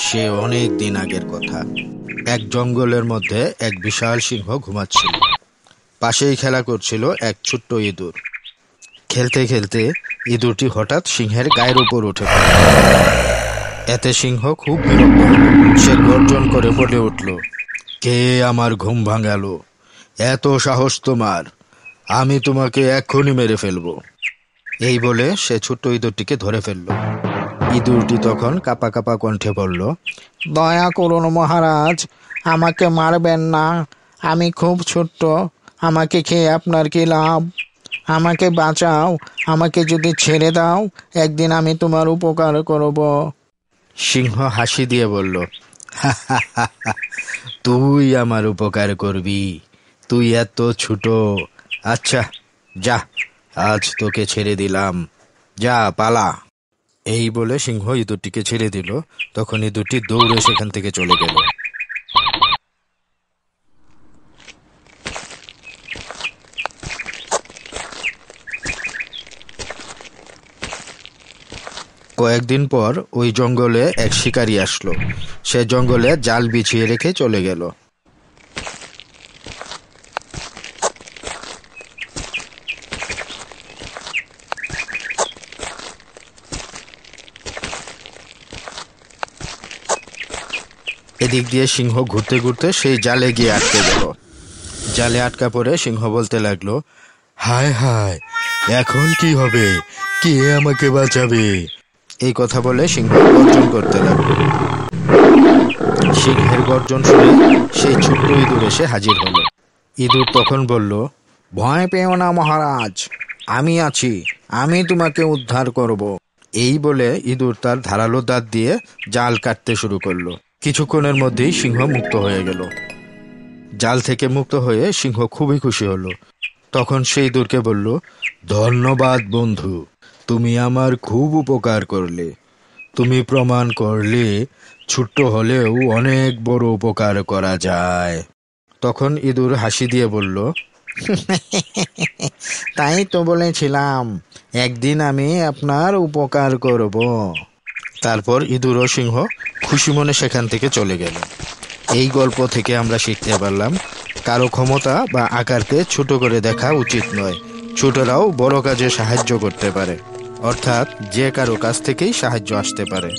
সে অনেক দিন আগের কথা। এক জঙ্গলের মধ্যে এক বিশাল সিংহ ঘুমাচ্ছিল। পাশেই খেলা করছিল এক ছোট্ট ইঁদুর। খেলতে খেলতে ইঁদুরটি হঠাৎ সিংহের গায়ের উপর উঠে পড়ে। এতে সিংহ খুব বিরক্ত হল। সে গর্জন করে বলে উঠল, কে আমার ঘুম ভাঙালো? এত সাহস তোমার! আমি তোমাকে এক্ষুনি মেরে ফেলবো। এই বলে সে ছোট্ট ইঁদুরটিকে ধরে ফেলল। ইঁদুরটি তখন কাঁপা কাঁপা কণ্ঠে বলল, দয়া করুন মহারাজ, আমাকে মারবেন না। আমি খুব ছোট্ট, আমাকে খেয়ে আপনার কি লাভ? আমাকে বাঁচাও, আমাকে যদি ছেড়ে দাও, একদিন আমি তোমার উপকার করব। সিংহ হাসি দিয়ে বলল, তুই আমার উপকার করবি? তুই এত ছোট। আচ্ছা, যা, আজ তোকে ছেড়ে দিলাম, যা পালা। এই বলে সিংহ ইঁদুরটিকে ছেড়ে দিল। তখন ইঁদুরটি দৌড়ে সেখান থেকে চলে গেল। কয়েকদিন পর ওই জঙ্গলে এক শিকারী আসলো। সে জঙ্গলে জাল বিছিয়ে রেখে চলে গেল। এদিক দিয়ে সিংহ ঘুরতে ঘুরতে সেই জালে গিয়ে আটকে গেল। জালে আটকা পড়ে সিংহ বলতে লাগলো, হায় হায়, এখন কি হবে? কে আমাকে বাঁচাবে? এই কথা বলে সিংহ গর্জন করতে লাগলো। সিংহের গর্জন শুনে সেই ছোট্ট ইঁদুর এসে হাজির হলো। ইঁদুর তখন বলল, ভয় পেও না মহারাজ, আমি আছি, আমি তোমাকে উদ্ধার করব। এই বলে ইঁদুর তার ধারালো দাঁত দিয়ে জাল কাটতে শুরু করলো। কিছুক্ষণের মধ্যেই সিংহ মুক্ত হয়ে গেল। জাল থেকে মুক্ত হয়ে সিংহ খুবই খুশি হলো। তখন সেই ইঁদুরকে বলল, ধন্যবাদ বন্ধু, তুমি আমার খুব উপকার করলে। তুমি প্রমাণ করলে ছোট্ট হলেও অনেক বড় উপকার করা যায়। তখন ইঁদুর হাসি দিয়ে বলল, তাই তো বলেছিলাম, একদিন আমি আপনার উপকার করব। তারপর ইঁদুর ও সিংহ খুশি মনে সেখান থেকে চলে গেল। এই গল্প থেকে আমরা শিখতে পারলাম, কারো ক্ষমতা বা আকারকে ছোট করে দেখা উচিত নয়। ছোটরাও বড় কাজে সাহায্য করতে পারে, অর্থাৎ যে কারো কাছ থেকেই সাহায্য আসতে পারে।